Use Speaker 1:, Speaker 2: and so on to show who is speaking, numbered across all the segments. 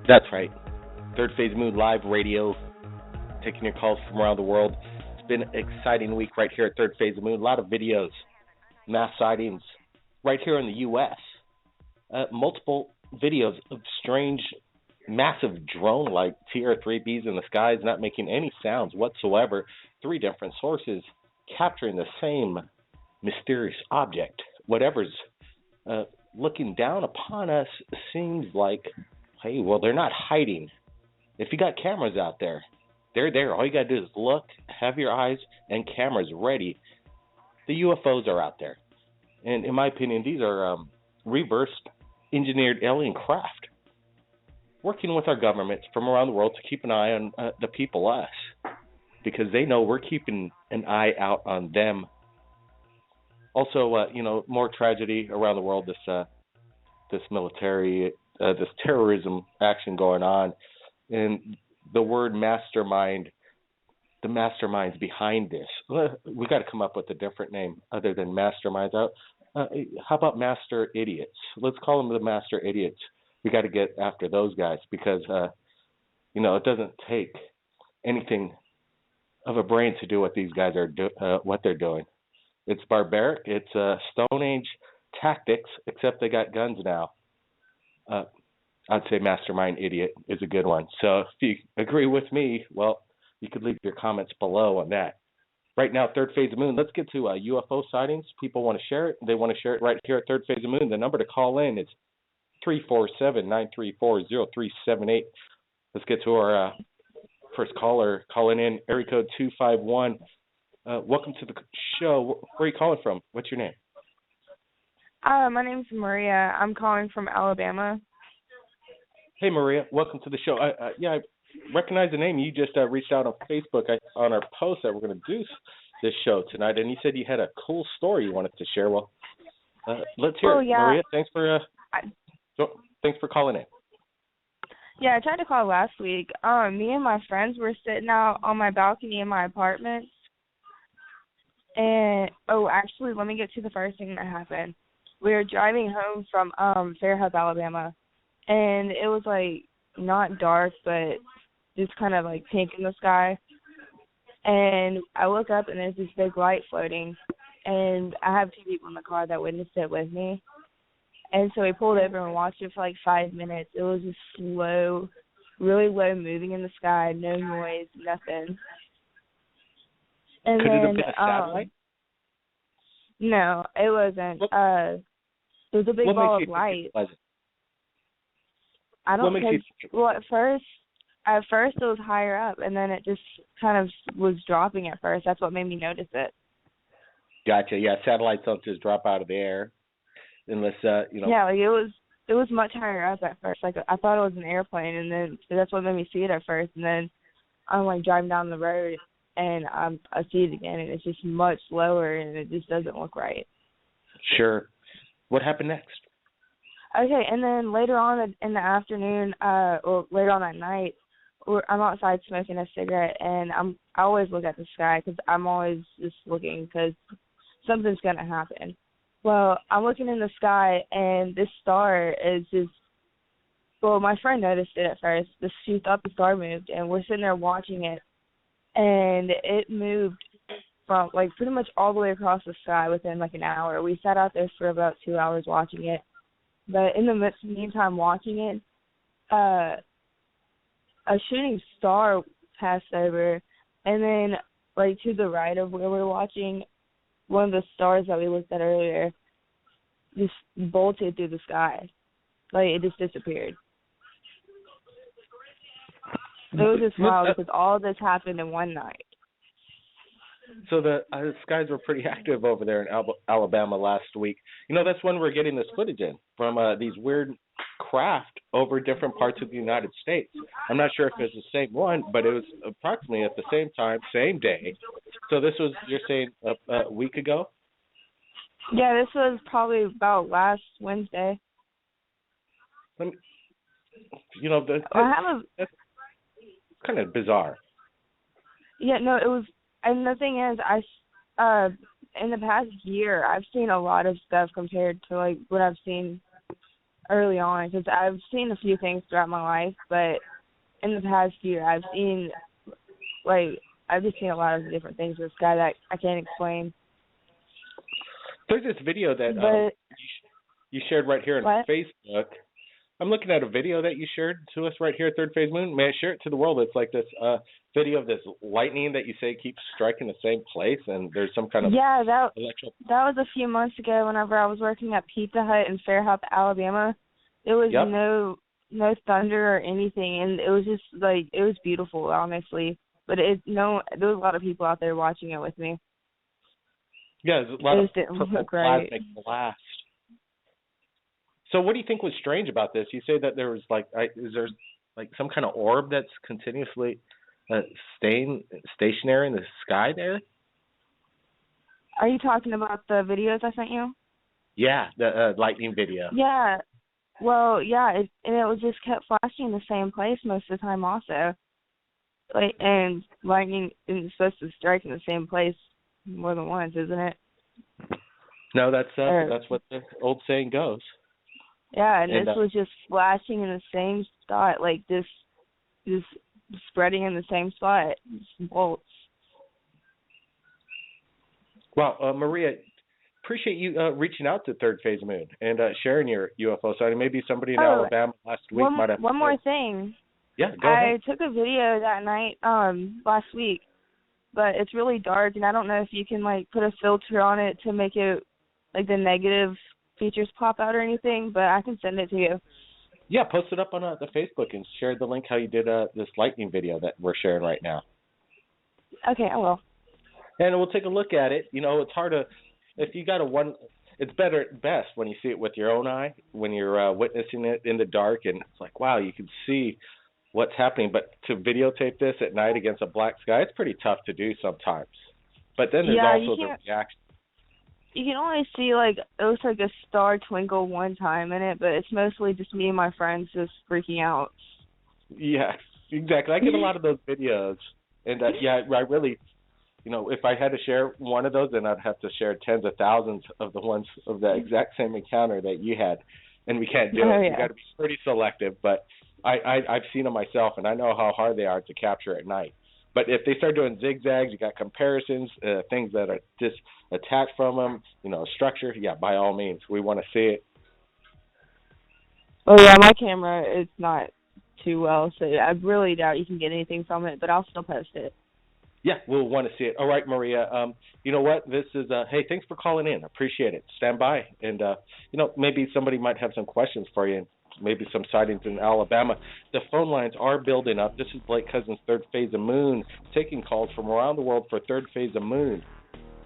Speaker 1: That's right. Third Phase Moon Live Radio, taking your calls from around the world. It's been an exciting week right here at Third Phase of Moon. A lot of videos, mass sightings right here in the U.S. Multiple videos of strange, massive drone-like TR-3Bs in the skies not making any sounds whatsoever. 3 different sources capturing the same mysterious object. Whatever's looking down upon us seems like, hey, well, they're not hiding. If you got cameras out there, they're there. All you got to do is look, have your eyes and cameras ready. The UFOs are out there. And in my opinion, these are reverse engineered alien craft working with our governments from around the world to keep an eye on the people, us, because they know we're keeping an eye out on them. Also, more tragedy around the world, this military, this terrorism action going on. And the word mastermind, the masterminds behind this, we got to come up with a different name other than masterminds. How about master idiots? Let's call them the master idiots. We got to get after those guys because, it doesn't take anything of a brain to do what these guys are what they're doing. It's barbaric. It's Stone Age tactics, except they got guns now. I'd say mastermind idiot is a good one. So if you agree with me, well, you could leave your comments below on that. Right now, Third Phase of Moon, let's get to UFO sightings. People want to share it. They want to share it right here at Third Phase of Moon. The number to call in is 347-934-0378. Let's get to our first caller calling in, area code 251. Welcome to the show. Where are you calling from? What's your name?
Speaker 2: My name's Maria. I'm calling from Alabama.
Speaker 1: Hey, Maria. Welcome to the show. I recognize the name. You just reached out on Facebook on our post that we're going to do this show tonight, and you said you had a cool story you wanted to share. Well, let's hear it. Maria, thanks for calling in.
Speaker 2: Yeah, I tried to call last week. Me and my friends were sitting out on my balcony in my apartment. And, actually, let me get to the first thing that happened. We were driving home from Fairhope, Alabama, and it was, not dark, but just kind of, pink in the sky. And I look up, and there's this big light floating, and I have 2 people in the car that witnessed it with me. And so we pulled over and watched it for, 5 minutes. It was just slow, really low moving in the sky, no noise, nothing. And
Speaker 1: Could
Speaker 2: then,
Speaker 1: it have been a satellite?
Speaker 2: No, it wasn't. It was a big ball of light. I don't think. Well, at first it was higher up, and then it just kind of was dropping at first. That's what made me notice it.
Speaker 1: Gotcha. Yeah, satellites don't just drop out of the air, unless
Speaker 2: Yeah, it was much higher up at first. I thought it was an airplane, and then that's what made me see it at first. And then I'm driving down the road, and I see it again, and it's just much lower, and it just doesn't look right.
Speaker 1: Sure. What happened next?
Speaker 2: Okay, and then later on in the afternoon, or later on that night, I'm outside smoking a cigarette, and I always look at the sky because I'm always just looking because something's going to happen. Well, I'm looking in the sky, and this star is just, well, my friend noticed it at first. She thought the star moved, and we're sitting there watching it. And it moved from, pretty much all the way across the sky within, an hour. We sat out there for about 2 hours watching it. But in the meantime watching it, a shooting star passed over. And then, to the right of where we're watching, one of the stars that we looked at earlier just bolted through the sky. It just disappeared. It was just wild because all this happened in one night.
Speaker 1: So the skies were pretty active over there in Alabama last week. That's when we're getting this footage in from these weird craft over different parts of the United States. I'm not sure if it's the same one, but it was approximately at the same time, same day. So this was, you're saying, a week ago?
Speaker 2: Yeah, this was probably about last Wednesday.
Speaker 1: That's kind of bizarre.
Speaker 2: Yeah, no, it was, and the thing is, in the past year, I've seen a lot of stuff compared to what I've seen early on, because I've seen a few things throughout my life, but in the past year, I've just seen a lot of different things in the sky that I can't explain.
Speaker 1: There's this video that you shared right here on Facebook. I'm looking at a video that you shared to us right here at Third Phase Moon. May I share it to the world? It's like this video of this lightning that you say keeps striking the same place, and there's some kind of
Speaker 2: that was a few months ago whenever I was working at Pizza Hut in Fairhope, Alabama. There was no thunder or anything, and it was just like, it was beautiful, honestly. But there was a lot of people out there watching it with me.
Speaker 1: Yeah, there's a lot of purple plasmic blast. So what do you think was strange about this? You say that there was is there some kind of orb that's continuously staying stationary in the sky there?
Speaker 2: Are you talking about the videos I sent you?
Speaker 1: Yeah, the lightning video.
Speaker 2: Yeah. Well, yeah, it was just kept flashing in the same place most of the time also. And lightning isn't supposed to strike in the same place more than once, isn't it?
Speaker 1: No, that's what the old saying goes.
Speaker 2: Yeah, and this was just flashing in the same spot, like this spreading in the same spot, bolts.
Speaker 1: Well, Maria, appreciate you reaching out to Third Phase Moon and sharing your UFO sighting. Maybe somebody in Alabama last week might have.
Speaker 2: One more thing.
Speaker 1: Yeah, go ahead.
Speaker 2: I took a video that night last week, but it's really dark, and I don't know if you can put a filter on it to make it the negative features pop out or anything, but I can send it to you.
Speaker 1: Yeah, post it up on the Facebook and share the link how you did this lightning video that we're sharing right now.
Speaker 2: Okay, I will.
Speaker 1: And we'll take a look at it. It's hard to, if you got it's best when you see it with your own eye, when you're witnessing it in the dark, and it's like, wow, you can see what's happening. But to videotape this at night against a black sky, it's pretty tough to do sometimes. But then there's also the reaction.
Speaker 2: You can only see it looks like a star twinkle one time in it, but it's mostly just me and my friends just freaking out.
Speaker 1: Yeah, exactly. I get a lot of those videos, and I really, if I had to share one of those, then I'd have to share tens of thousands of the ones of the exact same encounter that you had, and we can't do it. You got to be pretty selective. But I've seen them myself, and I know how hard they are to capture at night. But if they start doing zigzags, you got comparisons, things that are just attached from them, structure. Yeah, by all means, we want to see it.
Speaker 2: Oh yeah, my camera is not too well, so I really doubt you can get anything from it. But I'll still post it.
Speaker 1: Yeah, we'll want to see it. All right, Maria. You know what? This is hey, thanks for calling in. Appreciate it. Stand by, and maybe somebody might have some questions for you. Maybe some sightings in Alabama. The phone lines are building up. This is Blake Cousins' Third Phase of Moon, taking calls from around the world for Third Phase of Moon.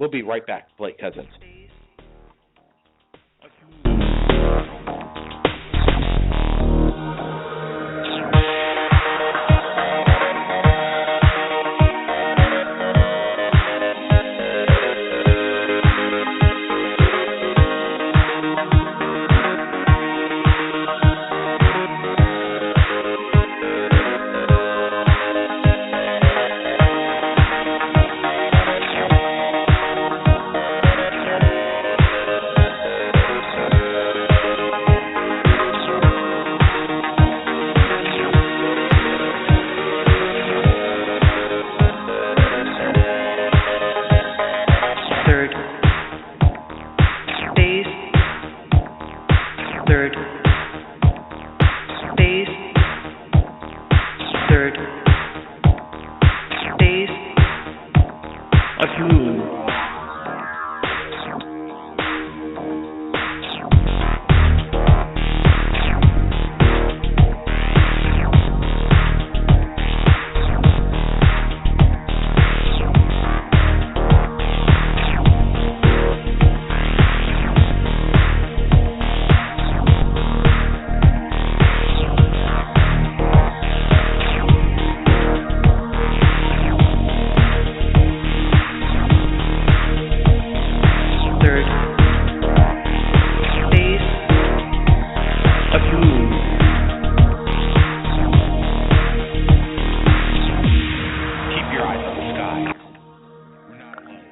Speaker 1: We'll be right back. Blake Cousins.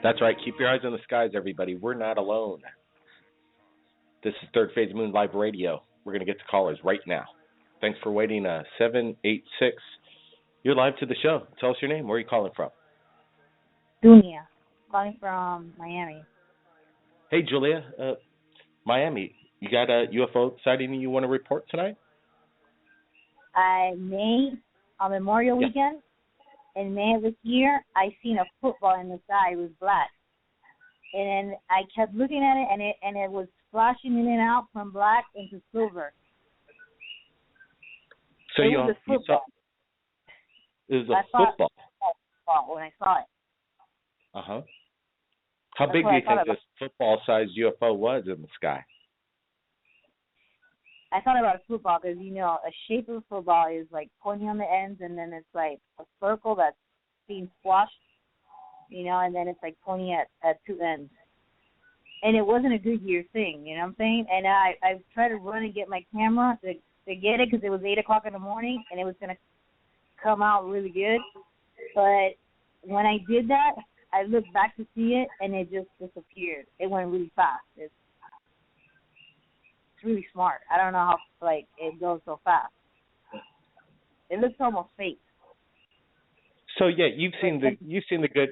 Speaker 1: That's right. Keep your eyes on the skies, everybody. We're not alone. This is Third Phase Moon Live Radio. We're going to get to callers right now. Thanks for waiting. 786. You're live to the show. Tell us your name. Where are you calling from?
Speaker 3: Dunia, calling from Miami.
Speaker 1: Hey, Julia. Miami. You got a UFO sighting you want to report tonight?
Speaker 3: May, on Memorial Weekend, in May of this year, I seen a football in the sky. It was black. And I kept looking at it, and it was flashing in and out from black into silver.
Speaker 1: So you saw it was a football.
Speaker 3: When I saw it.
Speaker 1: Uh-huh. How big do you think this football-sized UFO was in the sky?
Speaker 3: I thought about a football because, a shape of a football is like pointy on the ends, and then it's like a circle that's being squashed, and then it's like pointy at two ends. And it wasn't a Goodyear thing, you know what I'm saying? And I tried to run and get my camera to get it because it was 8 o'clock in the morning, and it was going to come out really good. But when I did that, I looked back to see it, and it just disappeared. It went really fast. It's really smart. I don't know how it goes so fast. It looks almost fake.
Speaker 1: So you've seen the good,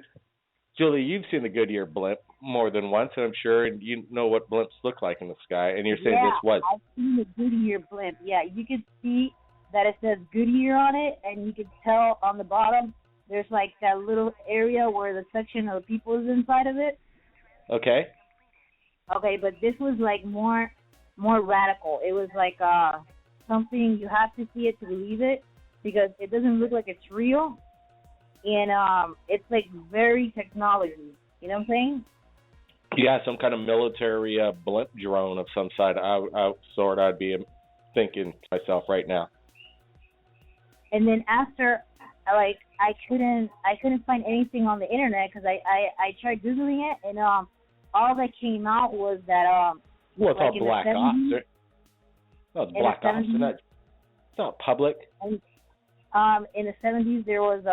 Speaker 1: Julie. You've seen the Goodyear blimp more than once, and I'm sure, and you know what blimps look like in the sky. And you're saying this was?
Speaker 3: I've seen the Goodyear blimp. Yeah, you can see that it says Goodyear on it, and you can tell on the bottom there's like that little area where the section of the people is inside of it.
Speaker 1: Okay.
Speaker 3: Okay, but this was like more radical. It was like something you have to see it to believe it because it doesn't look like it's real, and it's like very technology. You know what I'm saying?
Speaker 1: Yeah, some kind of military blimp drone of some sort. I'd be thinking to myself right now.
Speaker 3: And then after, I couldn't find anything on the internet because I tried Googling it, and all that came out was that
Speaker 1: well, it's all black ops. No, it's black ops. It's not public.
Speaker 3: And, in the 70s, there was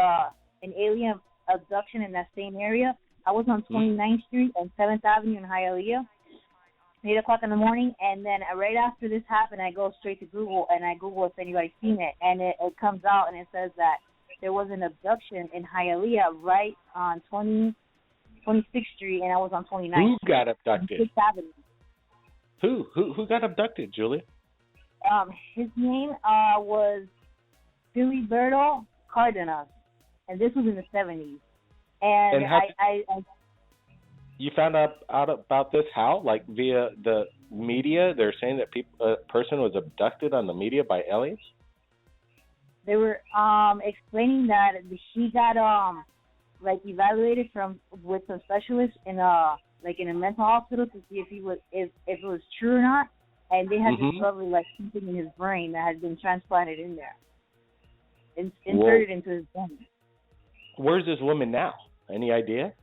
Speaker 3: an alien abduction in that same area. I was on 29th Street and 7th Avenue in Hialeah, 8 o'clock in the morning, and then right after this happened, I go straight to Google, and I Google if anybody's seen it, and it comes out, and it says that there was an abduction in Hialeah right on 26th Street, and I was on 29th.
Speaker 1: Who got abducted?
Speaker 3: 6th Avenue.
Speaker 1: Who got abducted, Julia?
Speaker 3: His name was Filiberto Cardenas, and this was in the 70s. And
Speaker 1: you found out about this how? Like via the media? They're saying that a person was abducted on the media by aliens?
Speaker 3: They were explaining that he got evaluated with some specialists in a mental hospital to see if it was true or not, and they had discovered something in his brain that had been transplanted in there, inserted into his brain.
Speaker 1: Where's this woman now? Any idea?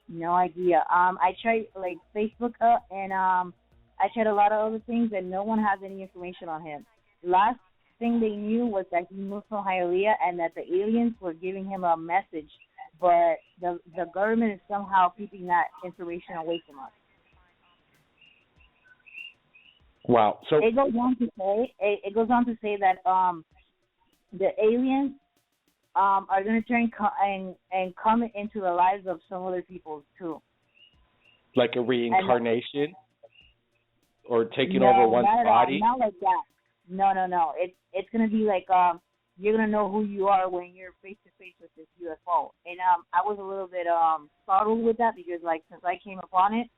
Speaker 3: No idea. I tried Facebook and I tried a lot of other things, and no one has any information on him. Last thing they knew was that he moved from Hialeah and that the aliens were giving him a message, but the government is somehow keeping that information away from us.
Speaker 1: Wow. So
Speaker 3: it goes on to say that the aliens are going to try and come into the lives of some other people too. Like
Speaker 1: a reincarnation, or taking over one's body?
Speaker 3: Not like that. No. It's going to be like you're going to know who you are when you're face to face with this UFO. And I was a little bit startled with that because since I came upon it,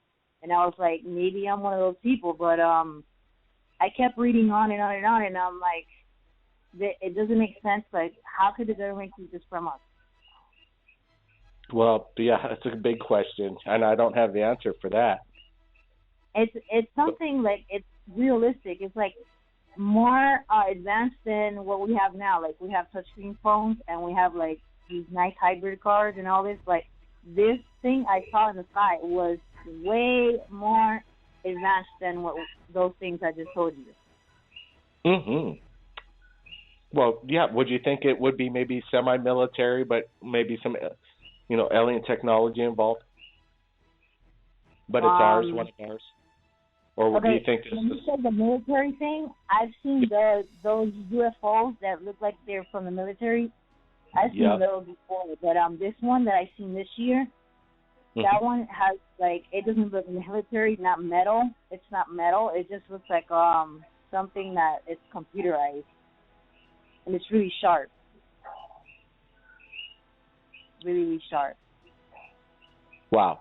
Speaker 3: and I was like, maybe I'm one of those people, but I kept reading on and on and on, and I'm like, it doesn't make sense. Like, how could the government keep this from us?
Speaker 1: Well, yeah, that's a big question, and I don't have the answer for that.
Speaker 3: It's something it's realistic. It's more advanced than what we have now. We have touchscreen phones, and we have these nice hybrid cars and all this. This thing I saw in the sky was way more advanced than those things I just told you.
Speaker 1: Mm-hmm. Well, yeah, would you think it would be maybe semi-military, but maybe some, alien technology involved? But it's ours, one of ours. Or do you
Speaker 3: Okay,
Speaker 1: think this
Speaker 3: when you
Speaker 1: is...
Speaker 3: said the military thing, I've seen those UFOs that look like they're from the military. I've seen those before, but this one that I've seen this year, that one has, like, it doesn't look military, not metal. It's not metal. It just looks like something that is computerized, and it's really sharp. Really, really sharp.
Speaker 1: Wow.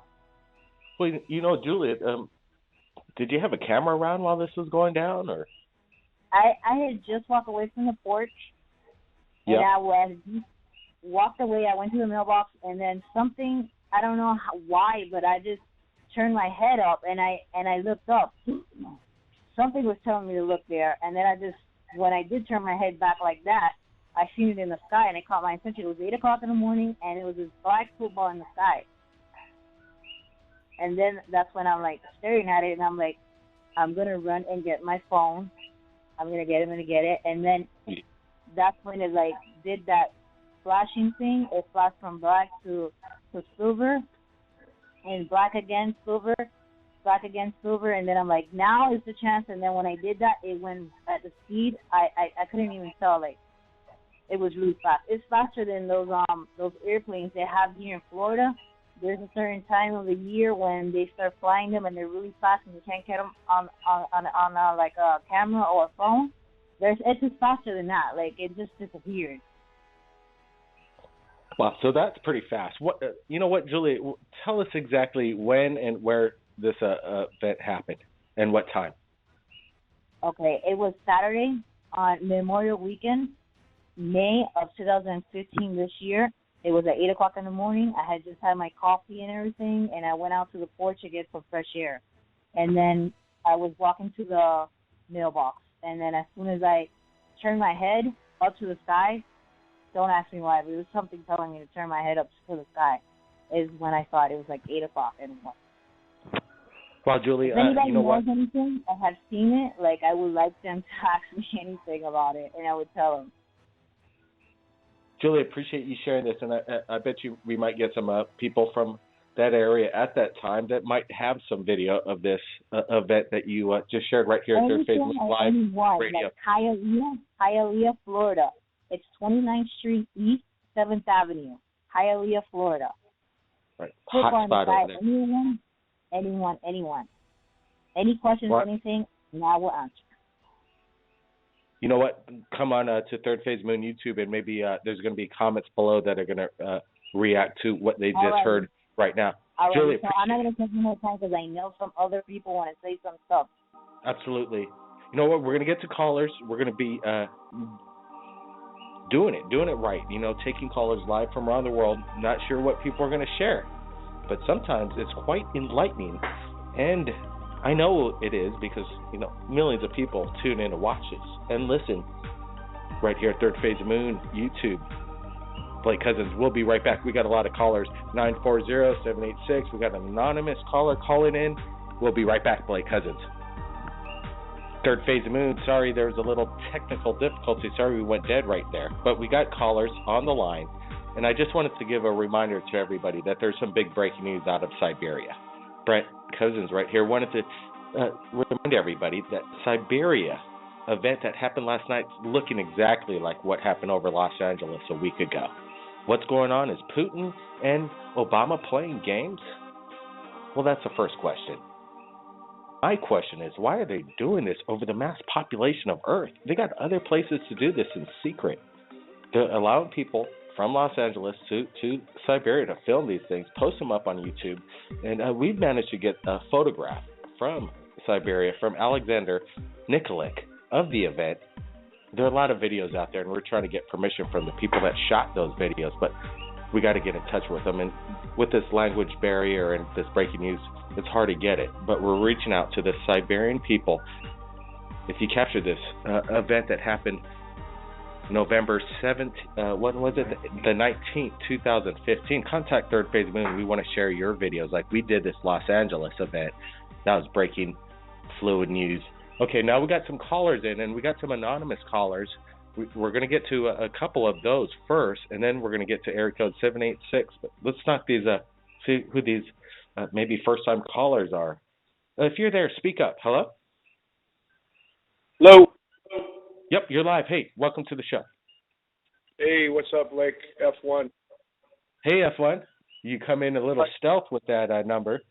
Speaker 1: Well, you know, Juliet, did you have a camera around while this was going down, or?
Speaker 3: I had just walked away from the porch, and I walked away. I went to the mailbox, and then something, I don't know why, but I just turned my head up, and I looked up. Something was telling me to look there, and then when I did turn my head back like that, I seen it in the sky, and it caught my attention. It was 8 o'clock in the morning, and it was this black football in the sky. And then that's when I'm, like, staring at it, and I'm like, I'm going to run and get my phone. I'm going to get it. And then that's when it, like, did that flashing thing. It flashed from black to silver, and black again, silver, black again, silver. And then I'm like, now is the chance. And then when I did that, it went at the speed. I couldn't even tell, like, it was really fast. It's faster than those airplanes they have here in Florida. There's a certain time of the year when they start flying them, and they're really fast, and you can't get them on like a camera or a phone. It's just faster than that. Like, it just disappeared.
Speaker 1: Wow, so that's pretty fast. What you know what, Julie? Tell us exactly when and where this event happened and what time.
Speaker 3: Okay, it was Saturday on Memorial Weekend, May of 2015 this year. It was at 8 o'clock in the morning. I had just had my coffee and everything, and I went out to the porch to get some fresh air. And then I was walking to the mailbox. And then as soon as I turned my head up to the sky, don't ask me why, but it was something telling me to turn my head up to the sky, is when I thought it was like 8 o'clock in the morning.
Speaker 1: Well, Julie,
Speaker 3: if anybody
Speaker 1: you know
Speaker 3: knows
Speaker 1: what?
Speaker 3: anything, I have seen it, like, I would like them to ask me anything about it, and I would tell them.
Speaker 1: Julie, appreciate you sharing this, and I bet you we might get some people from that area at that time that might have some video of this event that you just shared right here at Third Phase Live Radio.
Speaker 3: Like Hialeah, Florida. It's 29th Street East, 7th Avenue, Hialeah, Florida.
Speaker 1: Right, hot spot over there.
Speaker 3: Anyone. Any questions, anything, now we'll answer.
Speaker 1: You know what? Come on to Third Phase Moon YouTube, and maybe there's going to be comments below that are going to react to what they just heard right now. Julie,
Speaker 3: so I'm not going to take more time because I know some other people want to say some stuff.
Speaker 1: Absolutely. You know what? We're going to get to callers. We're going to be doing it right. You know, taking callers live from around the world. Not sure what people are going to share, but sometimes it's quite enlightening, and I know it is because, you know, millions of people tune in to watch this and listen right here at Third Phase of Moon YouTube. Blake Cousins, we'll be right back. We got a lot of callers, 940-786. We got an anonymous caller calling in. We'll be right back, Blake Cousins. Third Phase of Moon, sorry there was a little technical difficulty. Sorry we went dead right there. But we got callers on the line, and I just wanted to give a reminder to everybody that there's some big breaking news out of Siberia. Brent Cousins right here wanted to remind everybody that Siberia event that happened last night is looking exactly like what happened over Los Angeles a week ago. What's going on? Is Putin and Obama playing games? Well, that's the first question. My question is, why are they doing this over the mass population of Earth? They got other places to do this in secret. They're allowing people from Los Angeles to Siberia to film these things, post them up on YouTube, and we've managed to get a photograph from Siberia, from Alexander Nikolic of the event. There are a lot of videos out there, and we're trying to get permission from the people that shot those videos, but we got to get in touch with them. And with this language barrier and this breaking news, it's hard to get it, but we're reaching out to the Siberian people. If you capture this event that happened November 7th, what was it? The 19th, 2015. Contact Third Phase Moon. We want to share your videos like we did this Los Angeles event. That was breaking fluid news. Okay, now we got some callers in, and we got some anonymous callers. We're going to get to a couple of those first, and then we're going to get to area code 786. But let's knock these, see who these maybe first-time callers are. If you're there, speak up. Hello?
Speaker 4: Hello.
Speaker 1: Yep, you're live. Hey, welcome to the show.
Speaker 4: Hey, what's up, Lake F1?
Speaker 1: Hey, F1. You come in a little stealth with that number.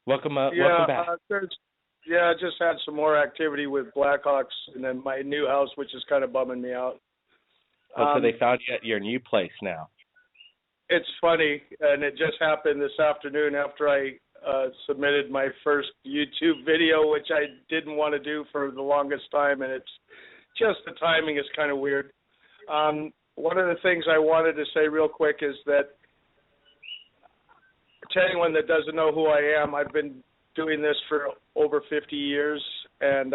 Speaker 1: Welcome back.
Speaker 4: I just had some more activity with Blackhawks and then my new house, which is kind of bumming me out.
Speaker 1: So they found you at your new place now.
Speaker 4: It's funny, and it just happened this afternoon after I submitted my first YouTube video, which I didn't want to do for the longest time, and it's just the timing is kind of weird. One of the things I wanted to say real quick is that to anyone that doesn't know who I am, I've been doing this for over 50 years, and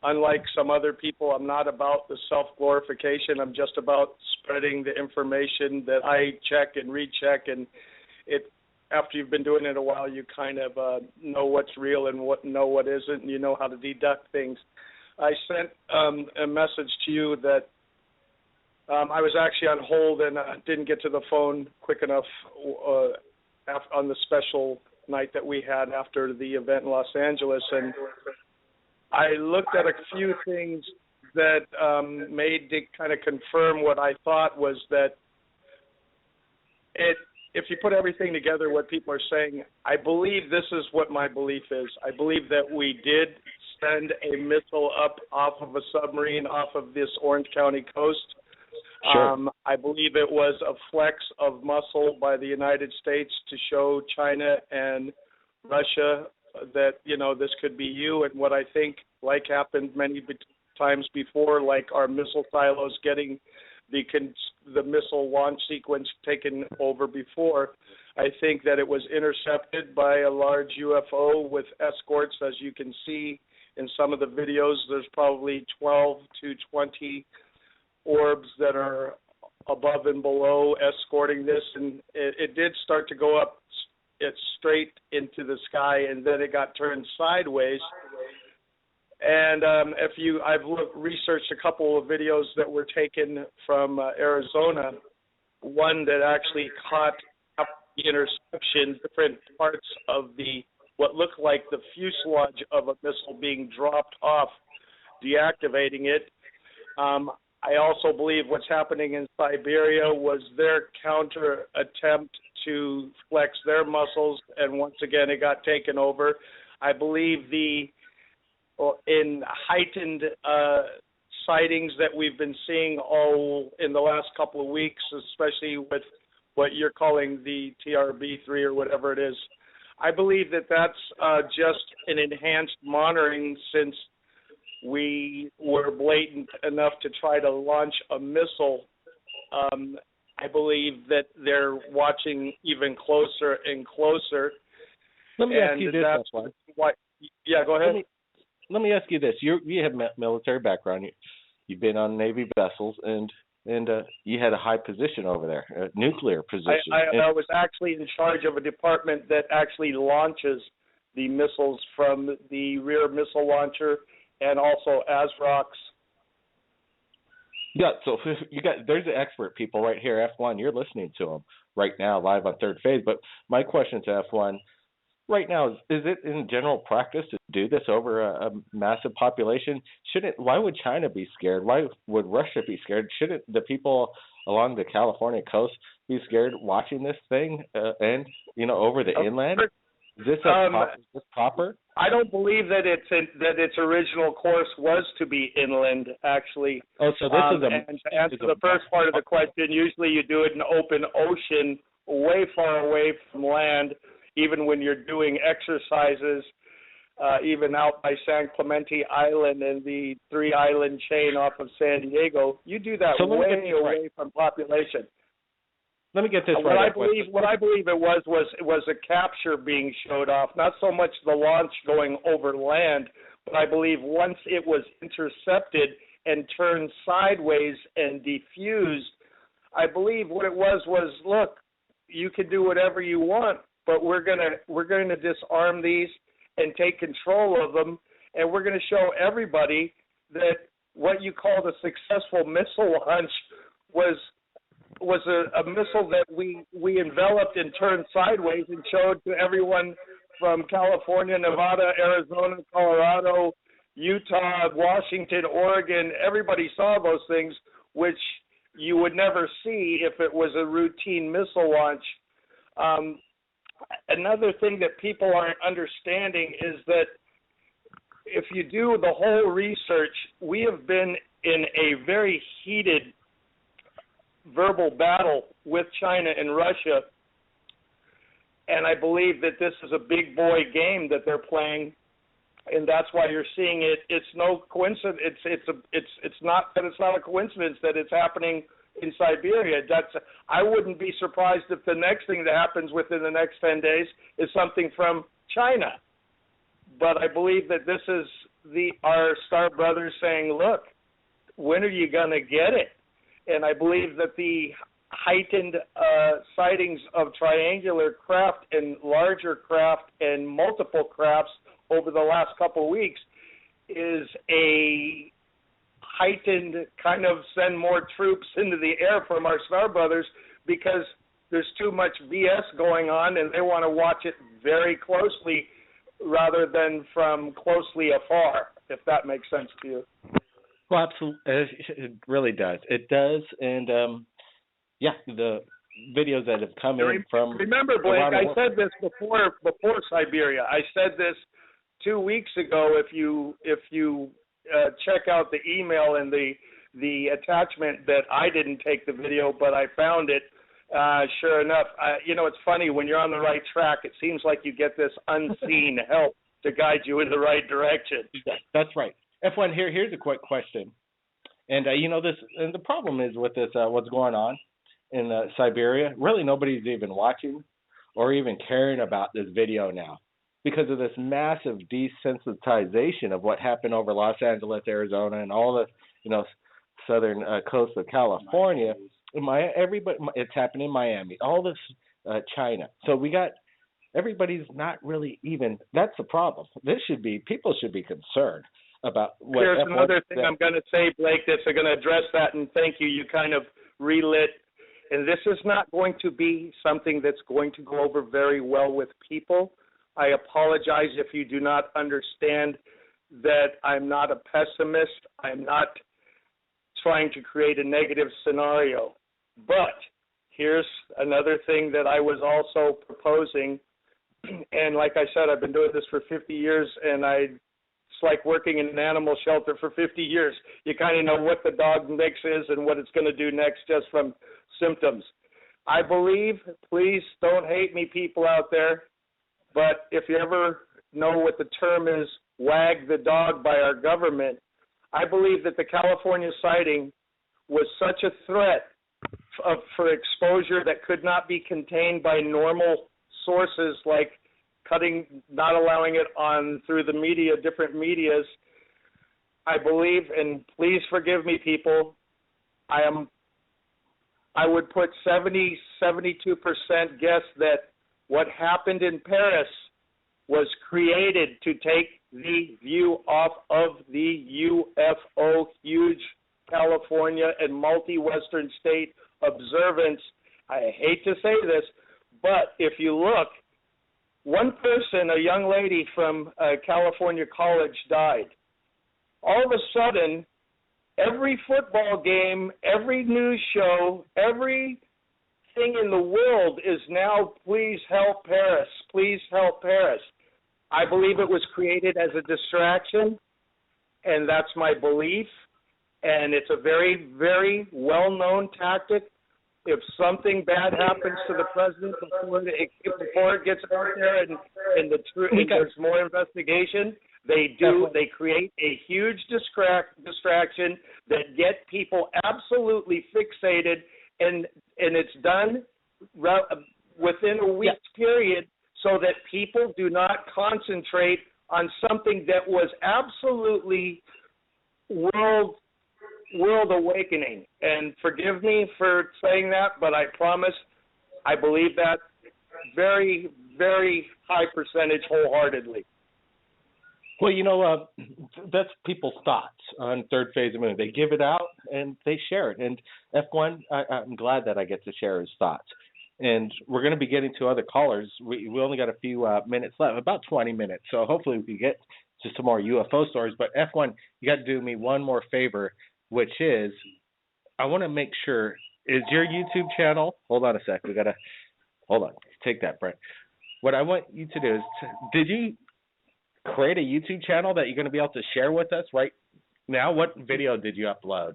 Speaker 4: unlike some other people, I'm not about the self-glorification. I'm just about spreading the information that I check and recheck, and after you've been doing it a while, you kind of know what's real and what isn't, and you know how to deduct things. I sent a message to you that I was actually on hold and didn't get to the phone quick enough on the special night that we had after the event in Los Angeles, and I looked at a few things that made to kind of confirm what I thought was that if you put everything together, what people are saying, I believe this is what my belief is. I believe that we did send a missile up off of a submarine off of this Orange County coast.
Speaker 1: Sure.
Speaker 4: I believe it was a flex of muscle by the United States to show China and Russia that, this could be you. And what I think, like happened many times before, like our missile silos getting the missile launch sequence taken over before, I think that it was intercepted by a large UFO with escorts. As you can see in some of the videos, there's probably 12 to 20 orbs that are above and below escorting this, and it did start to go up straight into the sky, and then it got turned sideways. And I've researched a couple of videos that were taken from Arizona, one that actually caught up the interception, different parts of what looked like the fuselage of a missile being dropped off, deactivating it. I also believe what's happening in Siberia was their counter attempt to flex their muscles, and once again it got taken over. I believe in heightened sightings that we've been seeing all in the last couple of weeks, especially with what you're calling the TRB3 or whatever it is. I believe that that's just an enhanced monitoring, since we were blatant enough to try to launch a missile. I believe that they're watching even closer and closer.
Speaker 1: Let me ask you this.
Speaker 4: Yeah, go ahead.
Speaker 1: Let me ask you this. You have military background. You've been on Navy vessels, and you had a high position over there, a nuclear position.
Speaker 4: I was actually in charge of a department that actually launches the missiles from the rear missile launcher and also ASROCs.
Speaker 1: Yeah, so there's the expert people right here, F1. You're listening to them right now live on Third Phase. But my question to F1 right now is it in general practice to do this over a massive population? Why would China be scared? Why would Russia be scared? Shouldn't the people along the California coast be scared watching this thing over the inland? Is this proper?
Speaker 4: I don't believe that its original course was to be inland, actually.
Speaker 1: Oh, so this is
Speaker 4: and to answer the first part of the question, usually you do it in open ocean, way far away from land, even when you're doing exercises, even out by San Clemente Island and the 3-island chain off of San Diego. You do that way away from population.
Speaker 1: Let me get this
Speaker 4: right.
Speaker 1: What
Speaker 4: I believe it was a capture being showed off, not so much the launch going over land, but I believe once it was intercepted and turned sideways and defused, I believe what it was, look, you can do whatever you want, but we're gonna disarm these and take control of them, and we're going to show everybody that what you call the successful missile launch was a missile that we enveloped and turned sideways and showed to everyone from California, Nevada, Arizona, Colorado, Utah, Washington, Oregon. Everybody saw those things, which you would never see if it was a routine missile launch. Another thing that people aren't understanding is that if you do the whole research, we have been in a very heated verbal battle with China and Russia, and I believe that this is a big boy game that they're playing, and that's why you're seeing it. It's no coincidence. It's not a coincidence that it's happening in Siberia. I wouldn't be surprised if the next thing that happens within the next 10 days is something from China. But I believe that this is our star brothers saying, look, when are you going to get it? And I believe that the heightened sightings of triangular craft and larger craft and multiple crafts over the last couple of weeks is a heightened kind of send more troops into the air from our star brothers, because there's too much BS going on and they want to watch it very closely rather than from closely afar, if that makes sense to you.
Speaker 1: Well, absolutely. It really does. It does. And, the videos that have come in from...
Speaker 4: Remember, Blake, I said this before Siberia. I said this 2 weeks ago. If you check out the email and the attachment, that I didn't take the video, but I found it. Sure enough, it's funny, when you're on the right track, it seems like you get this unseen help to guide you in the right direction.
Speaker 1: That's right. F1, here's a quick question. And, this, and the problem is with this, what's going on in Siberia, really nobody's even watching or even caring about this video now because of this massive desensitization of what happened over Los Angeles, Arizona, and all the, southern coast of California. It's happening in Miami, all this China. So everybody's not really even, that's the problem. People should be concerned about what.
Speaker 4: There's another thing I'm going to say, Blake, that's going to address that, and thank you. You kind of relit. And this is not going to be something that's going to go over very well with people. I apologize if you do not understand that I'm not a pessimist. I'm not trying to create a negative scenario. But here's another thing that I was also proposing. And like I said, I've been doing this for 50 years, and it's like working in an animal shelter for 50 years. You kind of know what the dog mix is and what it's going to do next just from symptoms. I believe, please don't hate me, people out there, but if you ever know what the term is, wag the dog by our government, I believe that the California sighting was such a threat for exposure that could not be contained by normal sources like not allowing it on through the media, different medias. I believe, and please forgive me, people, I would put 72% guess that what happened in Paris was created to take the view off of the UFO, huge California and multi-Western state observance. I hate to say this, but if you look, one person, a young lady from California college, died. All of a sudden, every football game, every news show, everything in the world is now, please help Paris, please help Paris. I believe it was created as a distraction, and that's my belief. And it's a very, very well-known tactic. If something bad happens to the president before it gets out there and there's more investigation, they create a huge distraction that get people absolutely fixated, and it's done within a week's period so that people do not concentrate on something that was absolutely world awakening. And forgive me for saying that, but I promise I believe that very, very high percentage wholeheartedly.
Speaker 1: Well, that's people's thoughts on Third Phase of Moon. They give it out and they share it. And F1, I'm glad that I get to share his thoughts. and we're going to be getting to other callers. We only got a few minutes left, about 20 minutes. So hopefully we can get to some more UFO stories. But F1, you got to do me one more favor, which is I want to make sure, is your YouTube channel, hold on a sec, hold on, take that, Brent. What I want you to do is, did you create a YouTube channel that you're going to be able to share with us right now? What video did you upload?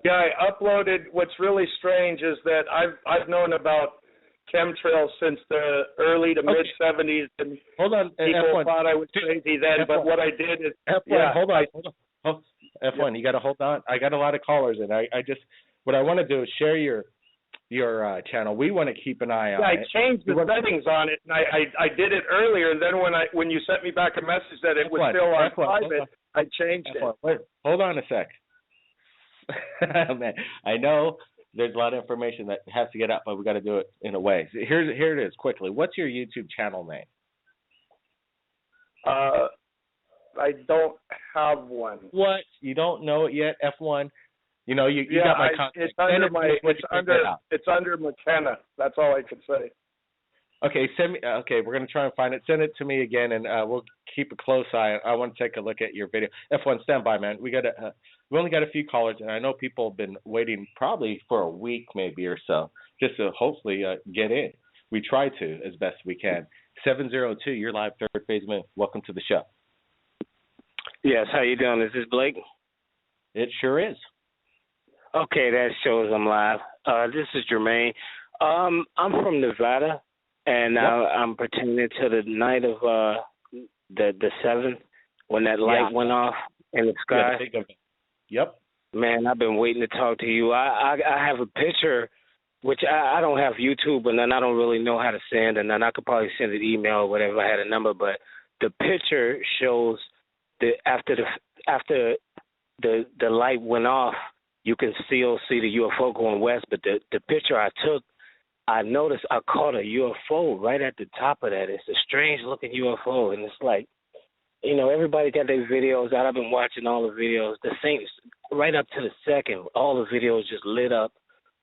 Speaker 4: Yeah, I uploaded. What's really strange is that I've known about chemtrails since the early to mid '70s, and
Speaker 1: hold on,
Speaker 4: people
Speaker 1: F1.
Speaker 4: thought I was crazy then.
Speaker 1: F1.
Speaker 4: But what I did is,
Speaker 1: F1, hold on. F1, you got to hold on. I got a lot of callers, and I just what I want to do is share your channel. We want to keep an eye on it.
Speaker 4: I changed the settings on it, and I did it earlier. And then when you sent me back a message that it was still on private, I changed it.
Speaker 1: Wait, hold on a sec. Man, I know there's a lot of information that has to get up, but we got to do it in a way. So here it is quickly. What's your YouTube channel name?
Speaker 4: I don't have one.
Speaker 1: What? You don't know it yet? F1. You know, you got my contact.
Speaker 4: It's under McKenna. That's all I can say.
Speaker 1: Okay, send me. Okay, we're gonna try and find it. Send it to me again, and we'll keep a close eye. I want to take a look at your video. F1, stand by, man. We only got a few callers, and I know people have been waiting probably for a week, maybe or so, just to hopefully get in. We try to as best we can. 702, you're live, Third Phase Moon. Welcome to the show.
Speaker 5: Yes, how you doing? Is this Blake?
Speaker 1: It sure is.
Speaker 5: Okay, that shows I'm live. This is Jermaine. I'm from Nevada, and I'm pertaining to the night of the 7th when that light went off in the sky.
Speaker 1: Yep.
Speaker 5: Man, I've been waiting to talk to you. I have a picture, which I don't have YouTube, and then I don't really know how to send, and then I could probably send an email or whatever if I had a number, but the picture shows that after the light went off, you can still see the UFO going west, but the picture I took, I noticed I caught a UFO right at the top of that. It's a strange-looking UFO, and it's like, you know, everybody got their videos out. I've been watching all the videos. The same, right up to the second, all the videos just lit up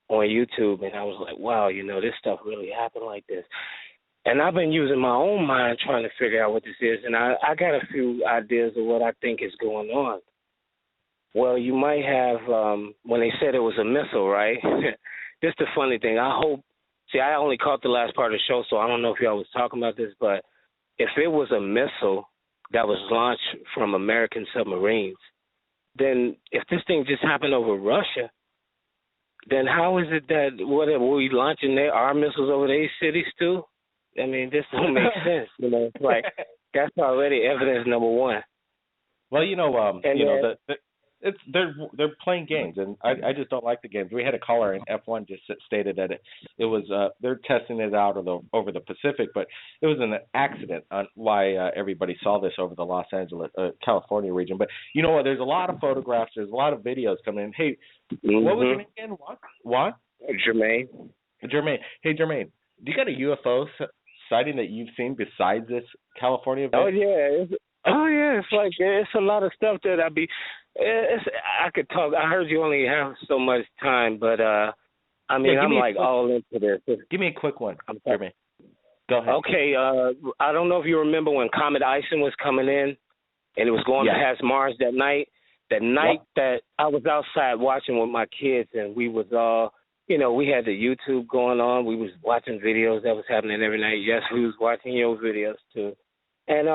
Speaker 5: on YouTube, and I was like, wow, you know, this stuff really happened like this. And I've been using my own mind trying to figure out what this is, and I got a few ideas of what I think is going on. Well, you might have, when they said it was a missile, right? This is the funny thing. I only caught the last part of the show, so I don't know if y'all was talking about this, but if it was a missile that was launched from American submarines, then if this thing just happened over Russia, then how is it that, were we launching our missiles over their cities too? I mean, this don't make sense. You know, it's like, that's already evidence number one.
Speaker 1: Well, they're playing games, and I just don't like the games. We had a caller in F1 just stated that it was they're testing it out over the Pacific, but it was an accident on why everybody saw this over the Los Angeles, California region. But you know what? There's a lot of photographs. There's a lot of videos coming in. Hey, what was your name again? What?
Speaker 5: Jermaine.
Speaker 1: Hey, Jermaine, do you got a UFO sighting that you've seen besides this California event?
Speaker 5: Oh yeah, it's like it's a lot of stuff that I could talk. I heard you only have so much time, but I'm all into this.
Speaker 1: Give me a quick one, Jermaine. Go ahead.
Speaker 5: Okay, I don't know if you remember when Comet Ison was coming in, and it was going past Mars that night. That night that I was outside watching with my kids, and we was all, you know, we had the YouTube going on. We was watching videos that was happening every night. Yes, we was watching your videos too, and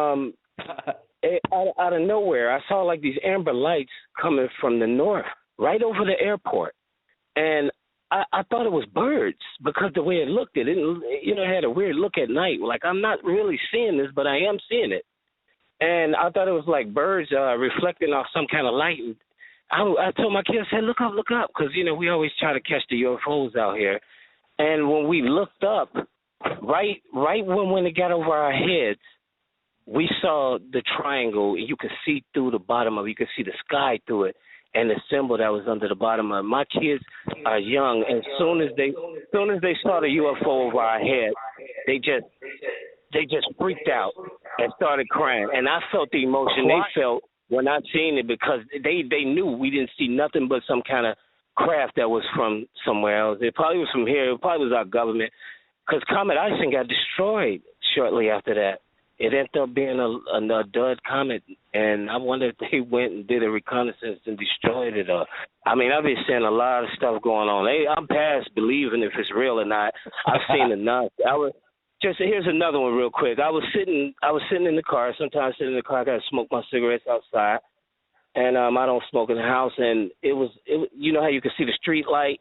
Speaker 5: out of nowhere, I saw like these amber lights coming from the north, right over the airport, and I thought it was birds because the way it looked, it had a weird look at night. Like, I'm not really seeing this, but I am seeing it, and I thought it was like birds reflecting off some kind of light. And I told my kids, I said, look up, because we always try to catch the UFOs out here, and when we looked up, right when it got over our heads, we saw the triangle, and you could see through the bottom of it. You could see the sky through it, and the symbol that was under the bottom of it. My kids are young, and as soon as they saw the UFO over our head, they just freaked out and started crying. And I felt the emotion they felt when I seen it, because they knew we didn't see nothing but some kind of craft that was from somewhere else. It probably was from here. It probably was our government, because Comet Ison got destroyed shortly after that. It ended up being a dud comet, and I wonder if they went and did a reconnaissance and destroyed it. I mean, I've been seeing a lot of stuff going on. I'm past believing if it's real or not. I've seen enough. Here's another one real quick. I was sitting in the car. Sometimes I sit in the car. I gotta smoke my cigarettes outside, and I don't smoke in the house. And it was you know how you can see the street light,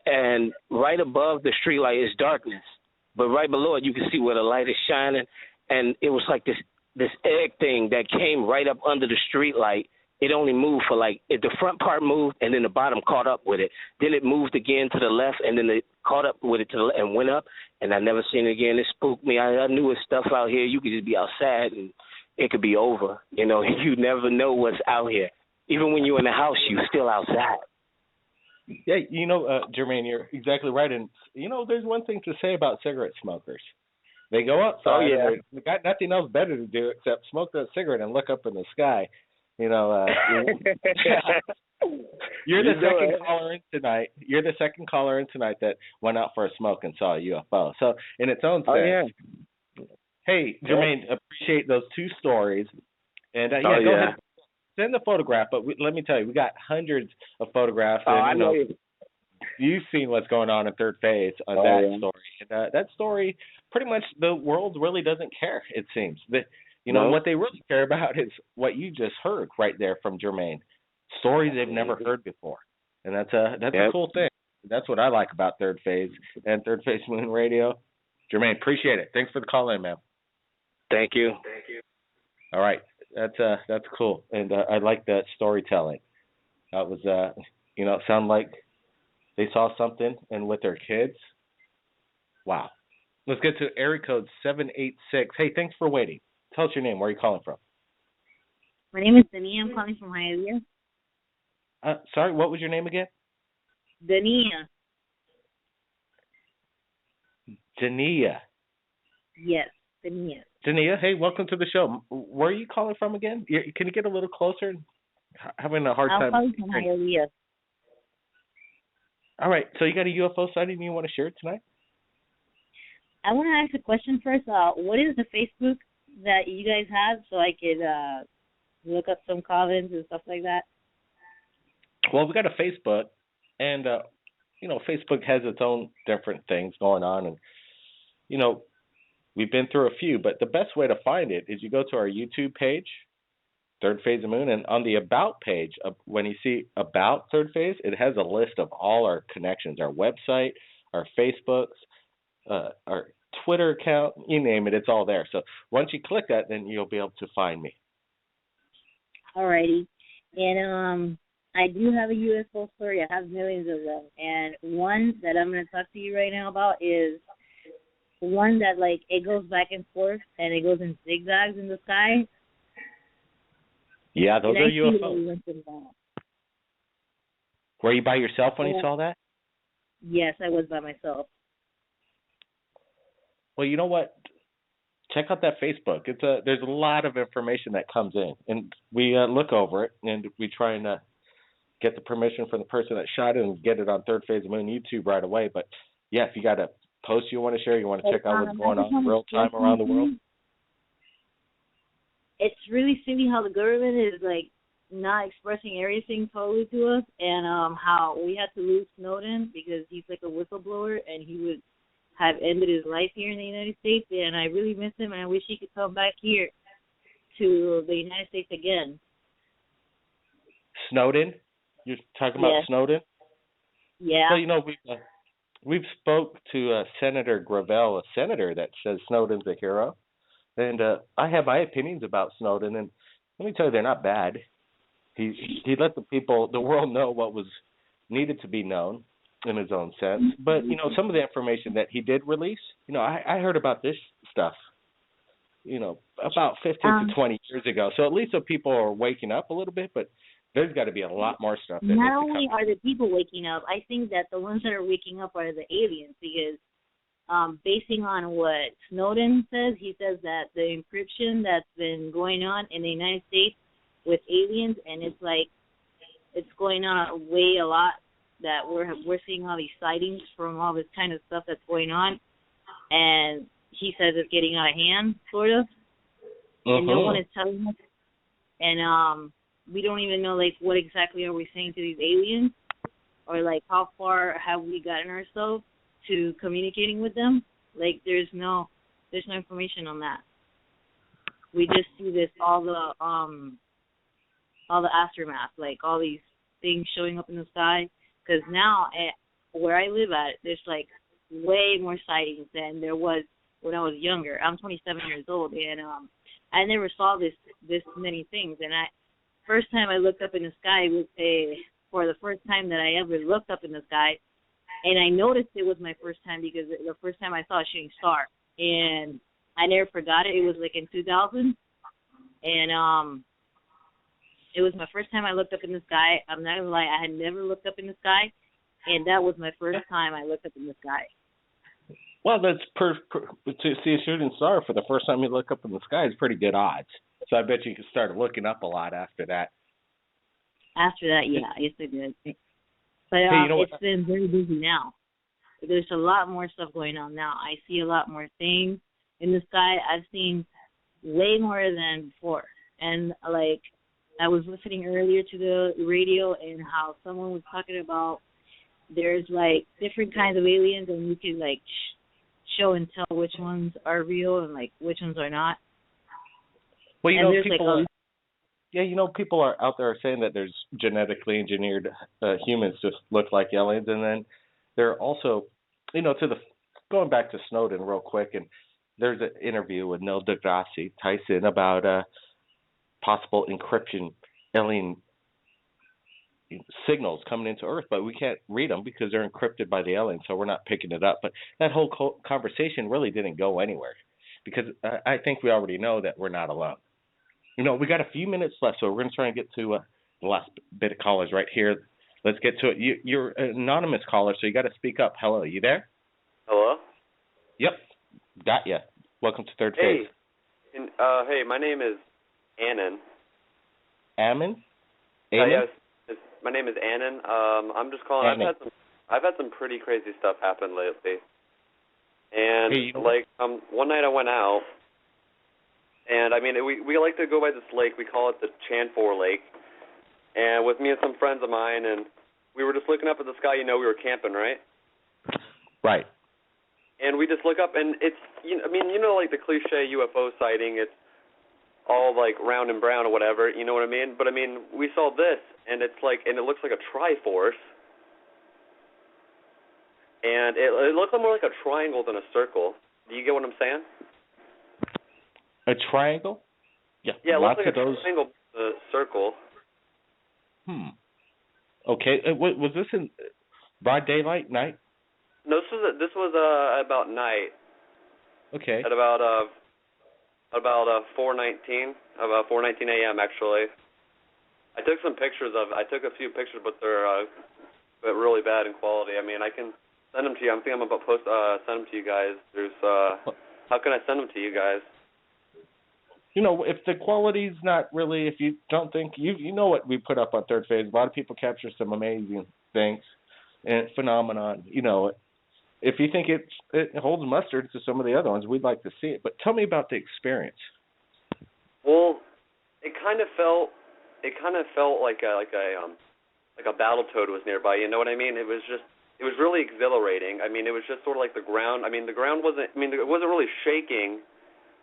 Speaker 5: and right above the street light is darkness, but right below it you can see where the light is shining. And it was like this egg thing that came right up under the street light. It only moved for the front part moved, and then the bottom caught up with it. Then it moved again to the left, and then it caught up with it to the left and went up. And I never seen it again. It spooked me. I knew it's stuff out here. You could just be outside, and it could be over. You know, you never know what's out here. Even when you're in the house, you're still outside.
Speaker 1: Yeah, you know, Jermaine, you're exactly right. And, you know, there's one thing to say about cigarette smokers. They go outside.
Speaker 5: Oh, yeah.
Speaker 1: They got nothing else better to do except smoke that cigarette and look up in the sky. You know, you're the second caller in tonight. You're the second caller in tonight that went out for a smoke and saw a UFO. So, in its own sense, hey, Jermaine, appreciate those two stories. And go ahead, send the photograph. But let me tell you, we got hundreds of photographs. And,
Speaker 5: I know.
Speaker 1: You've seen what's going on in third phase on that story. And, that story, pretty much the world really doesn't care, it seems. What they really care about is what you just heard right there from Jermaine. Stories they've never heard before. And that's a cool thing. That's what I like about Third Phase and Third Phase Moon Radio. Jermaine, appreciate it. Thanks for the call in, man.
Speaker 5: Thank you.
Speaker 1: All right. That's cool. And I like that storytelling. That was, it sounded like they saw something and with their kids. Wow. Let's get to area code 786. Hey, thanks for waiting. Tell us your name. Where are you calling from?
Speaker 3: My name is Dania. I'm calling from Hialeah.
Speaker 1: Sorry, what was your name again?
Speaker 3: Dania.
Speaker 1: Dania.
Speaker 3: Yes, Dania.
Speaker 1: Dania, hey, welcome to the show. Where are you calling from again? Can you get a little closer? Having a hard time.
Speaker 3: I'm calling from Hialeah.
Speaker 1: All right, so you got a UFO sighting you want to share tonight?
Speaker 3: I want to ask a question first. What is the Facebook that you guys have so I could look up some comments and stuff like that?
Speaker 1: Well, we got a Facebook, and, Facebook has its own different things going on. And, we've been through a few, but the best way to find it is you go to our YouTube page, Third Phase of Moon, and on the About page, when you see About Third Phase, it has a list of all our connections, our website, our Facebooks, our Twitter account, you name it, it's all there. So once you click that, then you'll be able to find me.
Speaker 3: Alrighty. And I do have a UFO story. I have millions of them. And one that I'm going to talk to you right now about is one that, it goes back and forth, and it goes in zigzags in the sky.
Speaker 1: Yeah, those are UFOs. Were you by yourself when you saw that?
Speaker 3: Yes, I was by myself.
Speaker 1: Well, you know what? Check out that Facebook. There's a lot of information that comes in, and we look over it, and we try and get the permission from the person that shot it and get it on Third Phase of Moon YouTube right away. But, yeah, if you got a post you want to share, you want to check out what's going on in real time around the world.
Speaker 3: It's really silly how the government is, not expressing everything totally to us, and how we had to lose Snowden because he's like a whistleblower, and he would have ended his life here in the United States, and I really miss him, and I wish he could come back here to the United States again.
Speaker 1: Snowden? You're talking about Snowden?
Speaker 3: Yeah.
Speaker 1: So, we've spoke to Senator Gravel, a senator that says Snowden's a hero. And I have my opinions about Snowden, and let me tell you, they're not bad. He let the world know what was needed to be known in his own sense. But, some of the information that he did release, I heard about this stuff, about 15 to 20 years ago. So at least the people are waking up a little bit, but there's got to be a lot more stuff.
Speaker 3: Not only are the people waking up, I think that the ones that are waking up are the aliens, because basing on what Snowden says, he says that the encryption that's been going on in the United States with aliens, and it's going on a lot that we're seeing all these sightings from all this kind of stuff that's going on, and he says it's getting out of hand, sort of, and no one is telling us, and we don't even know like what exactly are we saying to these aliens, or like how far have we gotten ourselves to communicating with them. Like there's no information on that. We just see this all the aftermath, like all these things showing up in the sky. Because now where I live at, there's like way more sightings than there was when I was younger. I'm 27 years old, and I never saw this many things. And first time I looked up in the sky was for the first time that I ever looked up in the sky, and I noticed it was my first time because the first time I saw a shooting star, and I never forgot it. It was like in 2000, and it was my first time I looked up in the sky. I'm not gonna lie, I had never looked up in the sky, and that was my first time I looked up in the sky.
Speaker 1: Well, that's to see a shooting star for the first time you look up in the sky is pretty good odds. So I bet you could start looking up a lot after that.
Speaker 3: After that, yeah, yes I did. But
Speaker 1: hey, you know
Speaker 3: it's been very busy now. There's a lot more stuff going on now. I see a lot more things in the sky. I've seen way more than before. And, like, I was listening earlier to the radio and how someone was talking about there's, like, different kinds of aliens, and you can, like, show and tell which ones are real and, like, which ones are not.
Speaker 1: Well, you know, people... Yeah, you know, people are out there saying that there's genetically engineered humans just look like aliens, and then they're also, you know, going back to Snowden real quick, and there's an interview with Neil deGrasse Tyson about possible encryption alien signals coming into Earth, but we can't read them because they're encrypted by the aliens, so we're not picking it up. But that whole conversation really didn't go anywhere because I think we already know that we're not alone. You know, we got a few minutes left, so we're going to try and get to the last bit of callers right here. Let's get to it. You're an anonymous caller, so you got to speak up. Hello, you there?
Speaker 6: Hello?
Speaker 1: Yep, got you. Welcome to Third Phase.
Speaker 6: Hey, my name is Annan.
Speaker 1: Ammon?
Speaker 6: Yes, my name is Annan. I'm just calling.
Speaker 1: Annan.
Speaker 6: I've had some pretty crazy stuff happen lately. And,
Speaker 1: hey,
Speaker 6: one night I went out, and, I mean, we like to go by this lake. We call it the Chanfor Lake. And with me and some friends of mine, and we were just looking up at the sky. You know, we were camping, right?
Speaker 1: Right.
Speaker 6: And we just look up, and it's, like the cliche UFO sighting. It's all, like, round and brown or whatever. You know what I mean? But, I mean, we saw this, and it's like, and it looks like a Triforce. And it looks more like a triangle than a circle. Do you get what I'm saying?
Speaker 1: A triangle? Yeah.
Speaker 6: Yeah, it looks like
Speaker 1: of
Speaker 6: a
Speaker 1: those...
Speaker 6: triangle, circle.
Speaker 1: Okay. Was this in broad daylight, night?
Speaker 6: No, this was about night.
Speaker 1: Okay.
Speaker 6: At about 4:19, about 4:19 a.m. actually. I took some pictures of. I took a few pictures, but they're really bad in quality. I mean, I can send them to you. I think I'm about to send them to you guys. There's how can I send them to you guys?
Speaker 1: You know, if the quality's not really, if you don't think, you know what we put up on Third Phase. A lot of people capture some amazing things and phenomenon. You know, if you think it holds mustard to some of the other ones, we'd like to see it. But tell me about the experience.
Speaker 6: Well, it kind of felt like a battle toad was nearby. You know what I mean? It was really exhilarating. I mean, it was just sort of like the ground. I mean, the ground wasn't. I mean, it wasn't really shaking.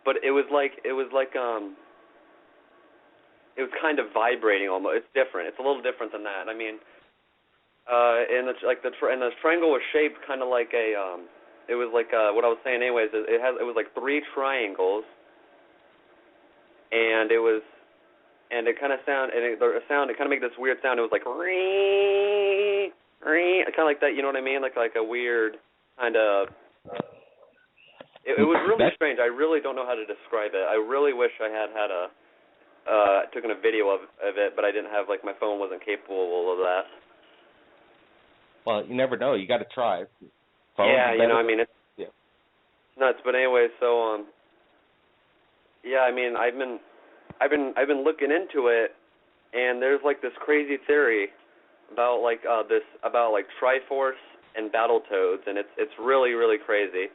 Speaker 6: But it was kind of vibrating almost. It's different. It's a little different than that. I mean, and the triangle was shaped kind of like it was like what I was saying anyways. It was like three triangles, and it kind of made this weird sound. It was like kind of like that. You know what I mean? Like a weird kind of. It was really strange. I really don't know how to describe it. I really wish I had taken a video of it, but I didn't have, like, my phone wasn't capable of that.
Speaker 1: Well, you never know. You got to try.
Speaker 6: Yeah, you know, I mean, it's nuts. But anyway, so yeah, I mean, I've been looking into it, and there's like this crazy theory about Triforce and Battletoads, and it's really really crazy.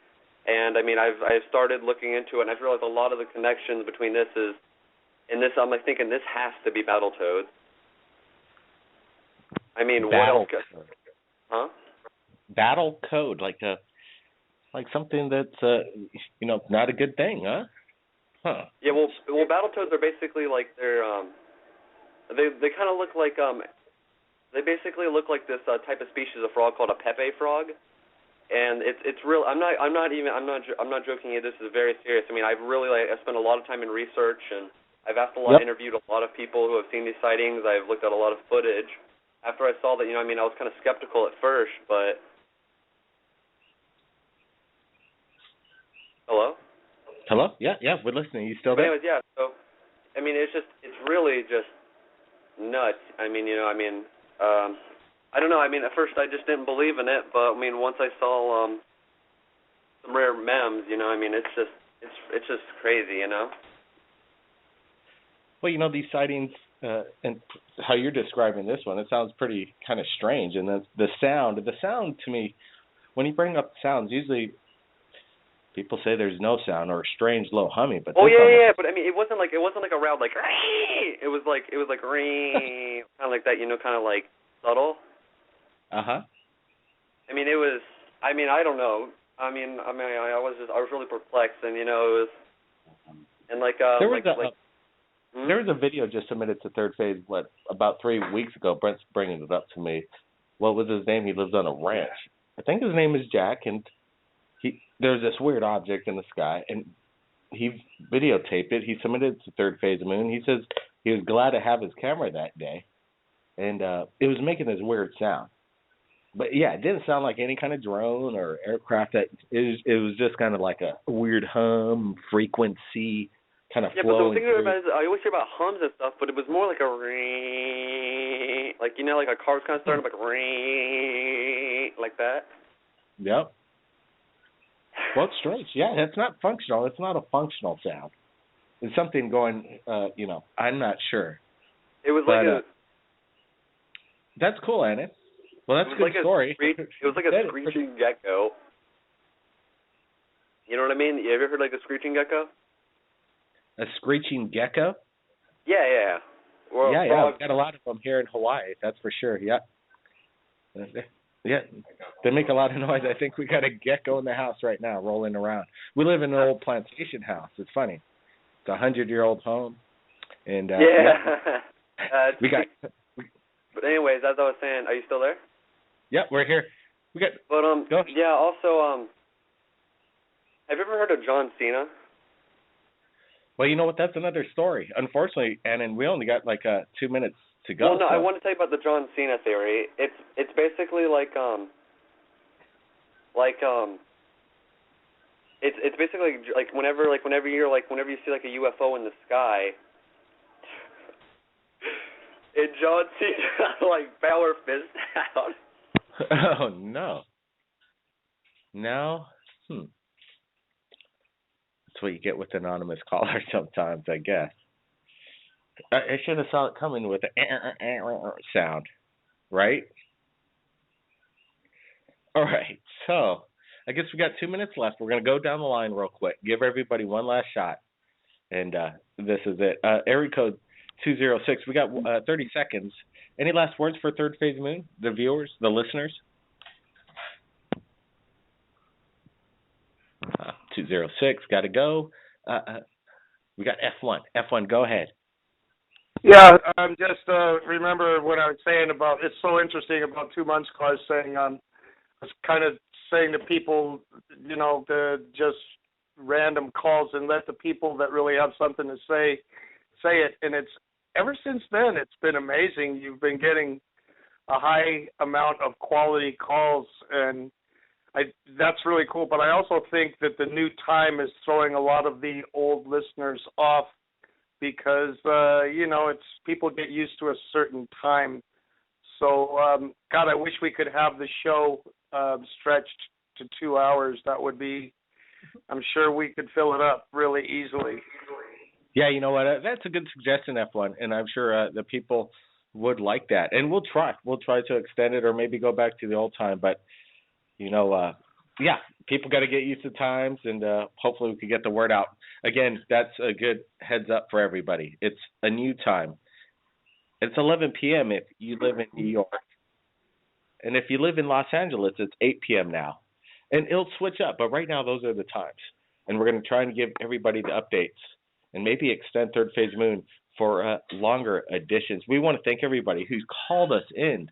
Speaker 6: And I mean, I've started looking into it, and I've realized a lot of the connections between this is, and this I'm like thinking this has to be Battletoads. I mean, what else? Huh?
Speaker 1: Battle code, like something that's not a good thing, huh? Huh.
Speaker 6: Yeah, well, Battletoads are basically like they kind of look like they basically look like this type of species of frog called a Pepe frog, and it's real. I'm not joking. This is very serious. I mean, I've spent a lot of time in research, and I've interviewed a lot of people who have seen these sightings. I've looked at a lot of footage. After I saw that, I was kind of skeptical at first, but hello?
Speaker 1: Hello? Yeah, we're listening. You still there?
Speaker 6: But anyways, yeah. So, I mean, it's really just nuts. I mean, I don't know. I mean, at first I just didn't believe in it, but I mean, once I saw some rare memes, it's just crazy,
Speaker 1: Well, these sightings and how you're describing this one, it sounds pretty kind of strange. And the sound to me, when you bring up sounds, usually people say there's no sound or a strange low humming. But
Speaker 6: but I mean, it wasn't like a loud like it was like kind of like that, kind of like subtle.
Speaker 1: Uh-huh.
Speaker 6: I mean, it was. I mean, I don't know. I was really perplexed, and it was, and
Speaker 1: there was a video just submitted to Third Phase, about 3 weeks ago. Brent's bringing it up to me. What was his name? He lives on a ranch. I think his name is Jack, and there's this weird object in the sky, and he videotaped it. He submitted it to Third Phase Moon. He says he was glad to have his camera that day, and it was making this weird sound. But yeah, it didn't sound like any kind of drone or aircraft. It was just kind of like a weird hum, frequency, kind of flowing.
Speaker 6: Yeah, but the thing about it is, I always hear about hums and stuff, but it was more like a ring, like like a car's kind of starting like ring, like that.
Speaker 1: Yep. Well, it's strange. Yeah, it's not functional. It's not a functional sound. It's something going. I'm not sure.
Speaker 6: It was
Speaker 1: that's cool, Anna. Well, that's a good story.
Speaker 6: It was like a screeching gecko. You know what I mean? You ever heard like a screeching gecko?
Speaker 1: A screeching gecko?
Speaker 6: Yeah.
Speaker 1: Well, yeah. We've got a lot of them here in Hawaii. That's for sure. Yeah. Yeah. They make a lot of noise. I think we got a gecko in the house right now, rolling around. We live in an old plantation house. It's funny. It's a 100-year-old home, and we got.
Speaker 6: But anyways, as I was saying, are you still there?
Speaker 1: Yeah, we're here. We got.
Speaker 6: But
Speaker 1: go.
Speaker 6: Yeah. Also, have you ever heard of John Cena?
Speaker 1: Well, you know what? That's another story. Unfortunately, and we only got 2 minutes to go.
Speaker 6: Well, no, I want to tell you about the John Cena theory. It's basically it's basically whenever you see like a UFO in the sky, and John Cena power fist out.
Speaker 1: Oh no. No. That's what you get with anonymous callers sometimes, I guess. I should have saw it coming with the sound, right? All right, so I guess we got 2 minutes left. We're going to go down the line real quick, give everybody one last shot, and this is it. Area code 206. We got 30 seconds. Any last words for Third Phase Moon, the viewers, the listeners? 206, got to go. We got F1. F1, go ahead.
Speaker 4: Yeah, just remember what I was saying about, it's so interesting about 2 months ago. I was saying, I was kind of saying to people, to just random calls and let the people that really have something to say it. And it's ever since then, it's been amazing. You've been getting a high amount of quality calls, and that's really cool. But I also think that the new time is throwing a lot of the old listeners off because, it's people get used to a certain time. So, God, I wish we could have the show stretched to 2 hours. That would be, I'm sure we could fill it up really easily.
Speaker 1: Yeah, you know what? That's a good suggestion, F1, and I'm sure the people would like that, and we'll try. We'll try to extend it, or maybe go back to the old time. But yeah, people got to get used to times, and hopefully we can get the word out. Again, that's a good heads up for everybody. It's a new time. It's 11 p.m. if you live in New York, and if you live in Los Angeles, it's 8 p.m. now, and it'll switch up. But right now, those are the times, and we're going to try and give everybody the updates, and maybe extend Third Phase Moon for longer editions. We want to thank everybody who's called us in,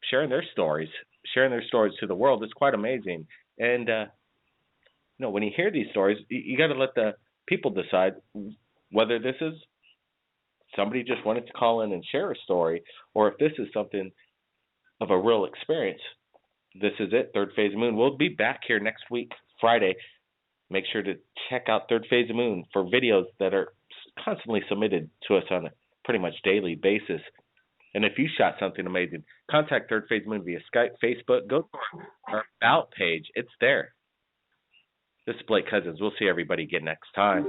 Speaker 1: sharing their stories to the world. It's quite amazing. And, when you hear these stories, you got to let the people decide whether this is somebody just wanted to call in and share a story, or if this is something of a real experience. This is it, Third Phase of Moon. We'll be back here next week, Friday. Make sure to check out Third Phase of Moon for videos that are constantly submitted to us on a pretty much daily basis. And if you shot something amazing, contact Third Phase Moon via Skype, Facebook. Go to our About page. It's there. This is Blake Cousins. We'll see everybody again next time.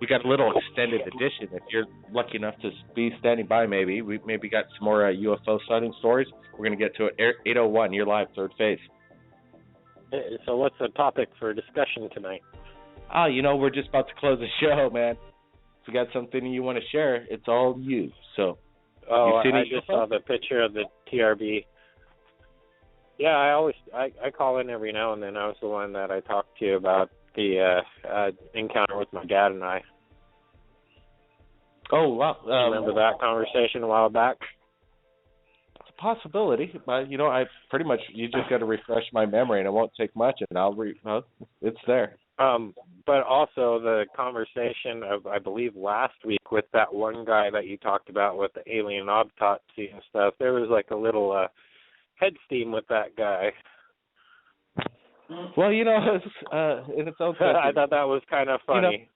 Speaker 1: We got a little extended edition. If you're lucky enough to be standing by, we maybe got some more UFO sighting stories. We're going to get to it. 8:01. You're live, Third Phase.
Speaker 7: So what's the topic for discussion tonight?
Speaker 1: We're just about to close the show, man. If you got something you want to share, it's all you. So.
Speaker 7: I just saw the picture of the TRB. Yeah, I call in every now and then. I was the one that I talked to you about the encounter with my dad and I.
Speaker 1: Oh, wow.
Speaker 7: Remember that conversation a while back?
Speaker 1: It's a possibility, but, I pretty much, you just got to refresh my memory, and it won't take much, and it's there.
Speaker 7: But also the conversation of, I believe, last week with that one guy that you talked about with the alien autopsy and stuff, there was like a little head steam with that guy.
Speaker 1: Well, in its own sense,
Speaker 7: I thought that was kind of funny.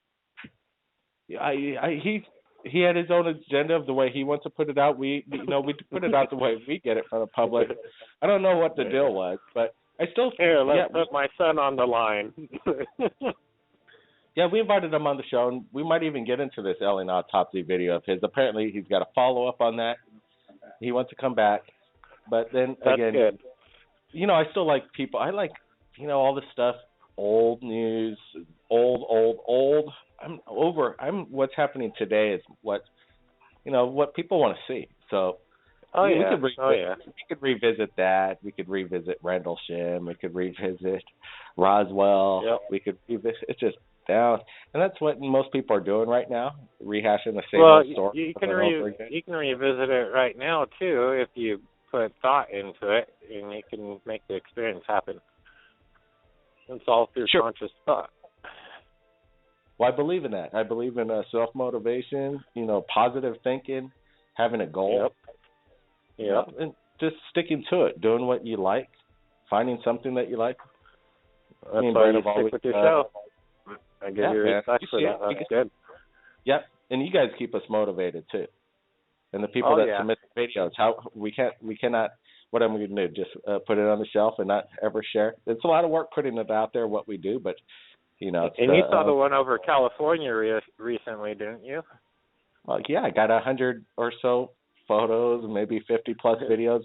Speaker 1: He had his own agenda of the way he wants to put it out. We put it out the way we get it from the public. I don't know what the deal was, but I still
Speaker 7: let's put my son on the line.
Speaker 1: Yeah, we invited him on the show, and we might even get into this alien autopsy video of his. Apparently, he's got a follow up on that. He wants to come back, but then
Speaker 7: That's
Speaker 1: again,
Speaker 7: good.
Speaker 1: I still like people. I like all this stuff, old news, old. What's happening today is what people want to see. So we could revisit that. We could revisit Rendlesham. We could revisit Roswell.
Speaker 7: Yep.
Speaker 1: We could revisit. It's just down, and that's what most people are doing right now, rehashing the same old story.
Speaker 7: You can revisit it right now too if you put thought into it, and you can make the experience happen. It's all through conscious thought.
Speaker 1: Well, I believe in that. I believe in self-motivation, positive thinking, having a goal.
Speaker 7: Yep.
Speaker 1: And just sticking to it, doing what you like, finding something that you like.
Speaker 7: That's why you stick with yourself. I give you respect for that. That's good.
Speaker 1: Yep. And you guys keep us motivated, too. And the people that submit the videos, we cannot, what am I going to do, just put it on the shelf and not ever share? It's a lot of work putting it out there, what we do, but,
Speaker 7: and you saw the one over California recently, didn't you?
Speaker 1: Well, yeah, I got 100 or so photos and maybe 50-plus videos.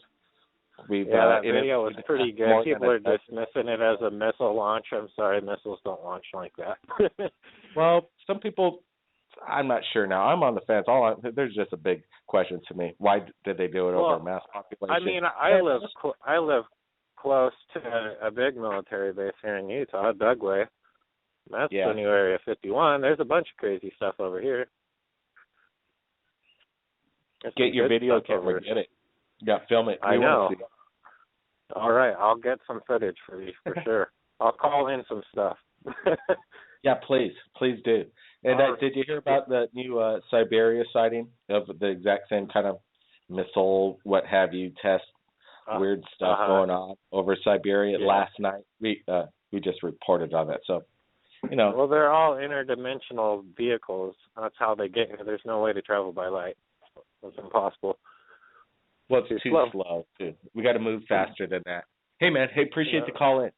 Speaker 7: That video was pretty good. People are dismissing it as a missile launch. I'm sorry, missiles don't launch like that.
Speaker 1: Well, some people, I'm not sure now. I'm on the fence. There's just a big question to me. Why did they do it over a mass population?
Speaker 7: I mean, I live close to a big military base here in Utah, Dugway. That's the new Area 51. There's a bunch of crazy stuff over here.
Speaker 1: Get your video camera. Get it. Yeah, film it.
Speaker 7: I know. All right, I'll get some footage for you for sure. I'll call in some stuff.
Speaker 1: Yeah, please do. And did you hear about the new Siberia sighting of the exact same kind of missile, what have you, test, weird stuff going on over Siberia last night? We just reported on that. So,
Speaker 7: Well, they're all interdimensional vehicles. That's how they get here. There's no way to travel by light. It's impossible.
Speaker 1: Well, it's too slow. Too. We got to move faster than that. Hey, man. Hey, appreciate the call in.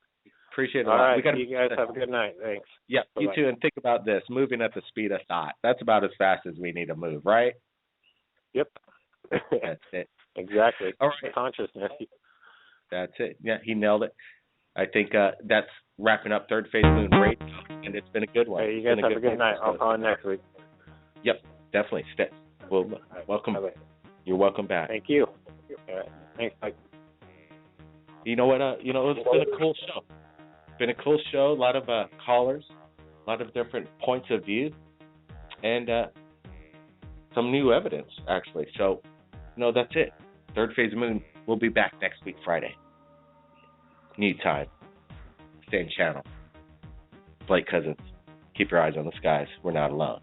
Speaker 1: Appreciate it a lot.
Speaker 7: All right.
Speaker 1: We gotta,
Speaker 7: you guys have a good night. Thanks.
Speaker 1: Yeah,
Speaker 7: Bye-bye.
Speaker 1: you too. And think about this: moving at the speed of thought. That's about as fast as we need to move, right?
Speaker 7: Yep.
Speaker 1: That's it.
Speaker 7: Exactly.
Speaker 1: All right.
Speaker 7: Consciousness.
Speaker 1: That's it. Yeah, he nailed it. I think that's wrapping up Third Phase Moon Radio, and it's been a good one.
Speaker 7: Hey, you guys have a good night. I'll call in next week.
Speaker 1: Yep, definitely. Well, welcome.
Speaker 7: Bye-bye.
Speaker 1: You're welcome back.
Speaker 7: Thank you. All right. Thanks, Mike.
Speaker 1: You know what? It's been a cool show. It's been a cool show. A lot of callers, a lot of different points of view, and some new evidence, actually. So, that's it. Third Phase Moon. We'll be back next week, Friday. New time. Same channel. Blake Cousins. Keep your eyes on the skies. We're not alone.